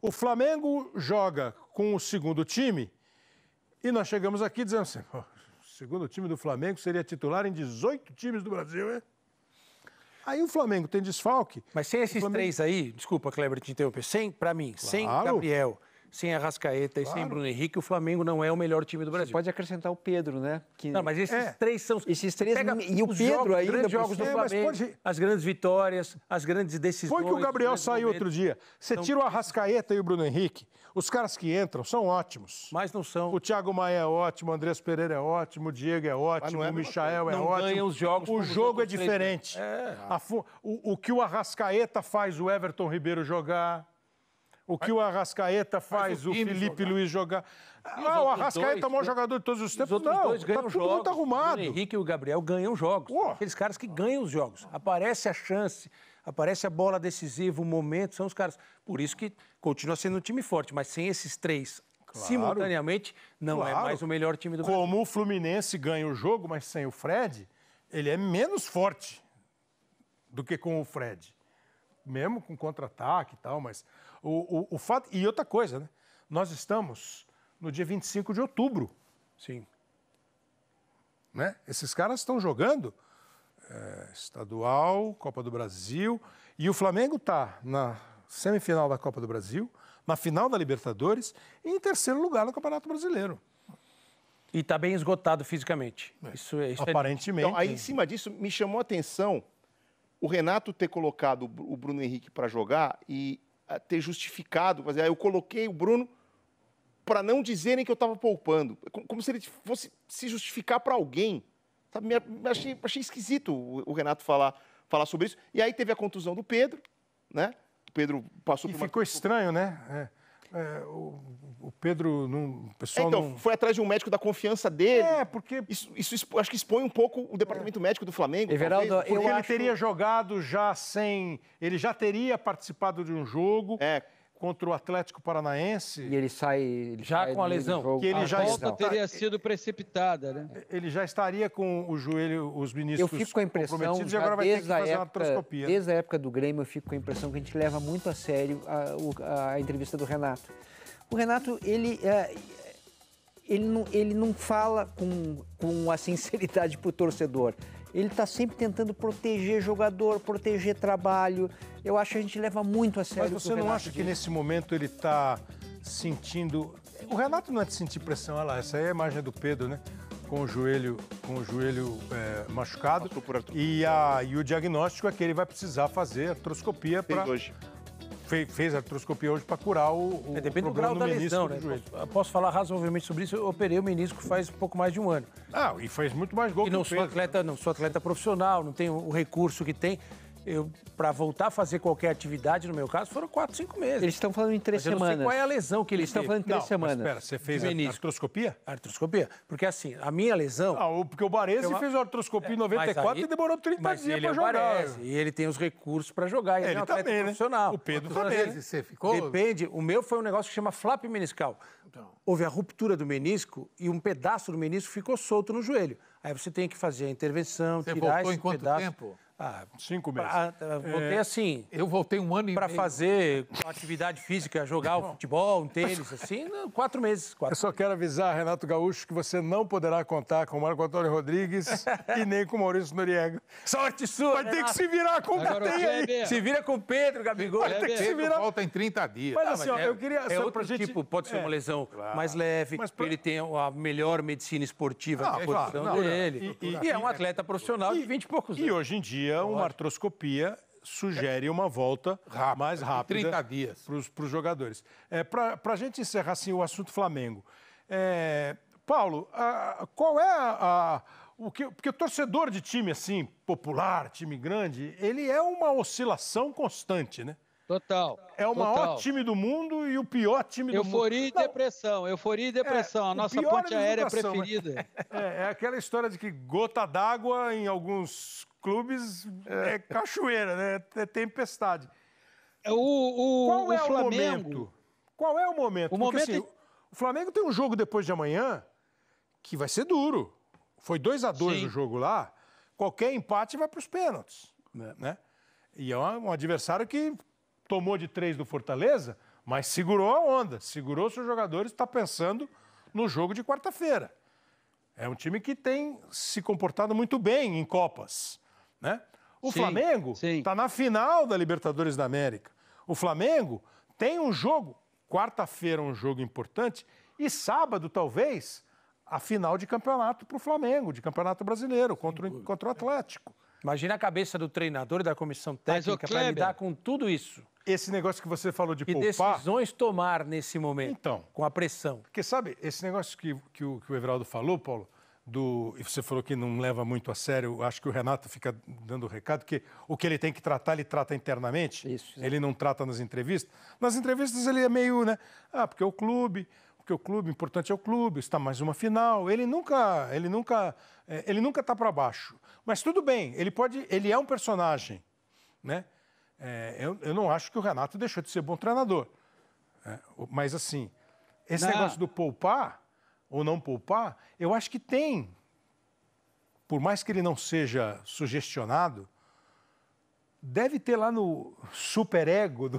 O Flamengo joga com o segundo time e nós chegamos aqui dizendo assim, o segundo time do Flamengo seria titular em 18 times do Brasil, hein? Aí o Flamengo tem desfalque. Mas sem esses três aí, desculpa, Kleber, te interromper, para mim, sem Gabriel, sem Arrascaeta e sem Bruno Henrique, o Flamengo não é o melhor time do Brasil. Você pode acrescentar o Pedro, né? Não, mas esses três são... Esses três... E o Pedro ainda... Os grandes jogos do Flamengo, as grandes vitórias, as grandes decisões... Foi que o Gabriel saiu outro dia. Você tira o Arrascaeta e o Bruno Henrique, os caras que entram são ótimos. Mas não são. O Thiago Maia é ótimo, o Andrés Pereira é ótimo, o Diego é ótimo, o Michael é ótimo. Ganha os jogos. O jogo é diferente. O que o Arrascaeta faz o Everton Ribeiro jogar... O que o Arrascaeta faz o Felipe Luiz jogar. O Arrascaeta é o maior jogador de todos os tempos. Não, tá tudo muito arrumado. O Henrique e o Gabriel ganham jogos. Aqueles caras que ganham os jogos. Aparece a chance, aparece a bola decisiva, o momento, são os caras. Por isso que continua sendo um time forte, mas sem esses três, simultaneamente, não é mais o melhor time do Brasil. Como o Fluminense ganha o jogo, mas sem o Fred, ele é menos forte do que com o Fred. Mesmo com contra-ataque e tal, mas o fato... E outra coisa, né? Nós estamos no dia 25 de outubro. Sim. Né? Esses caras estão jogando estadual, Copa do Brasil, e o Flamengo está na semifinal da Copa do Brasil, na final da Libertadores e em terceiro lugar no Campeonato Brasileiro. E está bem esgotado fisicamente. Isso aparentemente. Então, aí, em cima disso, me chamou a atenção o Renato ter colocado o Bruno Henrique para jogar e ter justificado, eu coloquei o Bruno para não dizerem que eu estava poupando, como se ele fosse se justificar para alguém. Sabe? Achei esquisito o Renato falar sobre isso. E aí teve a contusão do Pedro, né? O Pedro passou por uma... ficou estranho, né? O Pedro, o pessoal não... foi atrás de um médico da confiança dele. Porque... Isso acho que expõe um pouco o departamento médico do Flamengo. Everaldo, porque ele teria jogado já sem... Ele já teria participado de um jogo contra o Atlético Paranaense. E ele sai... já com a lesão. Que ele já volta teria sido precipitada, né? Ele já estaria com o joelho, os meniscos comprometidos. Eu fico com a impressão, e agora vai ter que fazer uma artroscopia. Desde a época do Grêmio, eu fico com a impressão que a gente leva muito a sério a entrevista do Renato. O Renato, ele não fala com a sinceridade para o torcedor. Ele está sempre tentando proteger jogador, proteger trabalho. Eu acho que a gente leva muito a sério. Mas você não acha que nesse momento ele está sentindo... O Renato não é de sentir pressão, olha lá, essa aí é a imagem do Pedro, né? Com o joelho machucado. E o diagnóstico é que ele vai precisar fazer artroscopia para... Fez a artroscopia hoje para curar o depende do grau da lesão, né? Posso falar razoavelmente sobre isso. Eu operei o menisco faz pouco mais de um ano. E fez muito mais gol que o Pedro. Não sou atleta profissional, não tenho o recurso que tem. Para voltar a fazer qualquer atividade, no meu caso, foram 4, 5 meses. Eles estão falando em 3 semanas. Eu não sei qual é a lesão que eles estão falando em 3 semanas. Mas espera, você fez a artroscopia? Artroscopia. Porque assim, a minha lesão... porque o Baresi fez a artroscopia em 94 e demorou 30 dias para jogar. E ele tem os recursos para jogar. Ele é um atleta profissional. Né? O Pedro também. Você ficou... Depende. O meu foi um negócio que chama flap meniscal. Houve a ruptura do menisco e um pedaço do menisco ficou solto no joelho. Aí você tem que fazer a intervenção, tirar esse pedaço. Você voltou em quanto tempo? 5 meses. Voltei assim. Eu voltei 1 ano e meio. Para fazer atividade física, jogar o futebol, um tênis, assim, 4 meses. Eu só quero avisar, Renato Gaúcho, que você não poderá contar com o Marco Antônio Rodrigues e nem com o Maurício Noriega. Sorte sua, vai ter que se virar com o Pedro. Se vira com o Pedro, Gabigol. Vai ter que se virar. Volta em 30 dias. Mas assim, eu queria... outro tipo, pode ser uma lesão mais leve, ele tem a melhor medicina esportiva na posição dele. E é um atleta profissional de 20 e poucos anos. E hoje em dia, uma artroscopia sugere uma volta mais rápida 30 dias para os jogadores. Para a gente encerrar assim, o assunto Flamengo, Paulo, qual é porque o torcedor de time assim, popular, time grande, ele é uma oscilação constante, né? Total. É o maior time do mundo e o pior time do mundo. Euforia e depressão. A nossa ponte aérea preferida. É aquela história de que gota d'água em alguns clubes é cachoeira, né? É tempestade. Qual é o Flamengo? Momento? Qual é o momento? Porque assim, o Flamengo tem um jogo depois de amanhã que vai ser duro. Foi 2-2 o jogo lá. Qualquer empate vai para os pênaltis, né? E é um adversário que tomou de 3 do Fortaleza, Mas segurou a onda, segurou seus jogadores, está pensando no jogo de quarta-feira. É um time que tem se comportado muito bem em Copas, né? O Flamengo está na final da Libertadores da América. O Flamengo tem um jogo, quarta-feira um jogo importante, e sábado, talvez, a final de campeonato para o Flamengo, de campeonato brasileiro, contra o Atlético. Imagina a cabeça do treinador e da comissão técnica para lidar com tudo isso. Esse negócio que você falou de poupar... Que decisões tomar nesse momento, então, com a pressão? Porque, sabe, esse negócio que o Everaldo falou, Paulo, e você falou que não leva muito a sério, acho que o Renato fica dando recado, que o que ele tem que tratar, ele trata internamente, ele não trata nas entrevistas. Nas entrevistas ele é meio, né, porque o clube, importante é o clube, está mais uma final, ele nunca está para baixo. Mas tudo bem, ele é um personagem, né? Eu não acho que o Renato deixou de ser bom treinador. Mas, assim, esse negócio do poupar ou não poupar, eu acho que tem, por mais que ele não seja sugestionado, deve ter lá no superego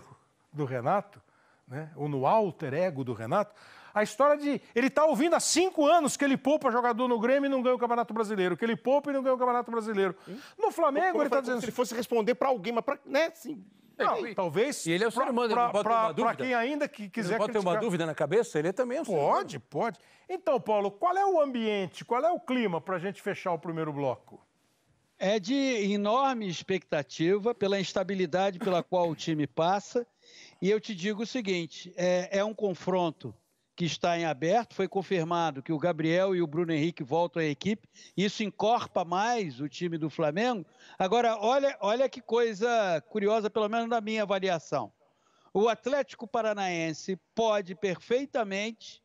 do Renato, né? Ou no alter ego do Renato, a história de ele está ouvindo há 5 anos que ele poupa jogador no Grêmio e não ganha o Campeonato Brasileiro, que ele poupa e não ganha o Campeonato Brasileiro. No Flamengo, ele está dizendo... Se ele fosse responder para alguém, mas, né, assim... Não, talvez... E ele é o ser humano, ele não pode ter uma dúvida. Para quem ainda quiser criticar... Pode ter uma dúvida na cabeça? Ele também é um ser humano. Pode. Então, Paulo, qual é o ambiente, qual é o clima para a gente fechar o primeiro bloco? É de enorme expectativa pela instabilidade pela qual o time passa. E eu te digo o seguinte, é um confronto que está em aberto, foi confirmado que o Gabriel e o Bruno Henrique voltam à equipe, isso encorpa mais o time do Flamengo. Agora, olha que coisa curiosa, pelo menos na minha avaliação. O Atlético Paranaense pode perfeitamente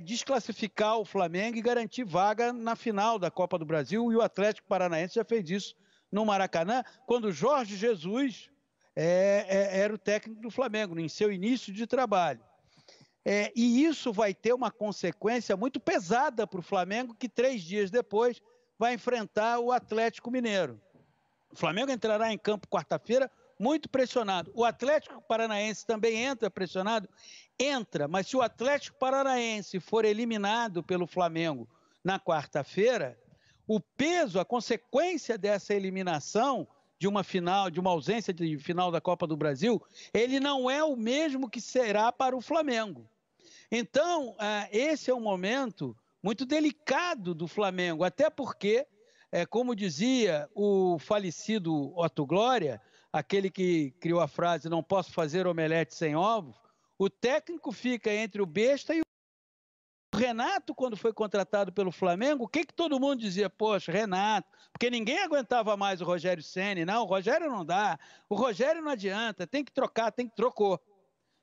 desclassificar o Flamengo e garantir vaga na final da Copa do Brasil, e o Atlético Paranaense já fez isso no Maracanã, quando o Jorge Jesus era o técnico do Flamengo, em seu início de trabalho. E isso vai ter uma consequência muito pesada para o Flamengo, que 3 dias depois vai enfrentar o Atlético Mineiro. O Flamengo entrará em campo quarta-feira muito pressionado. O Atlético Paranaense também entra pressionado? Entra, mas se o Atlético Paranaense for eliminado pelo Flamengo na quarta-feira, o peso, a consequência dessa eliminação de uma final, de uma ausência de final da Copa do Brasil, ele não é o mesmo que será para o Flamengo. Então, esse é um momento muito delicado do Flamengo, até porque, como dizia o falecido Otto Glória, aquele que criou a frase "não posso fazer omelete sem ovos", o técnico fica entre o besta e o Renato. Quando foi contratado pelo Flamengo, o que todo mundo dizia? Poxa, Renato, porque ninguém aguentava mais o Rogério Ceni. Não, o Rogério não dá, o Rogério não adianta, tem que trocar,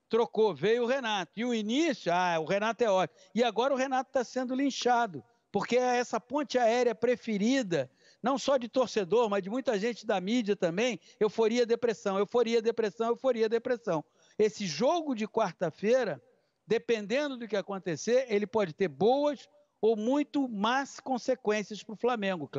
trocou, veio o Renato. E o início, o Renato é ótimo. E agora o Renato está sendo linchado, porque é essa ponte aérea preferida, não só de torcedor, mas de muita gente da mídia também, euforia, depressão, euforia, depressão, euforia, depressão. Esse jogo de quarta-feira, dependendo do que acontecer, ele pode ter boas ou muito más consequências para o Flamengo.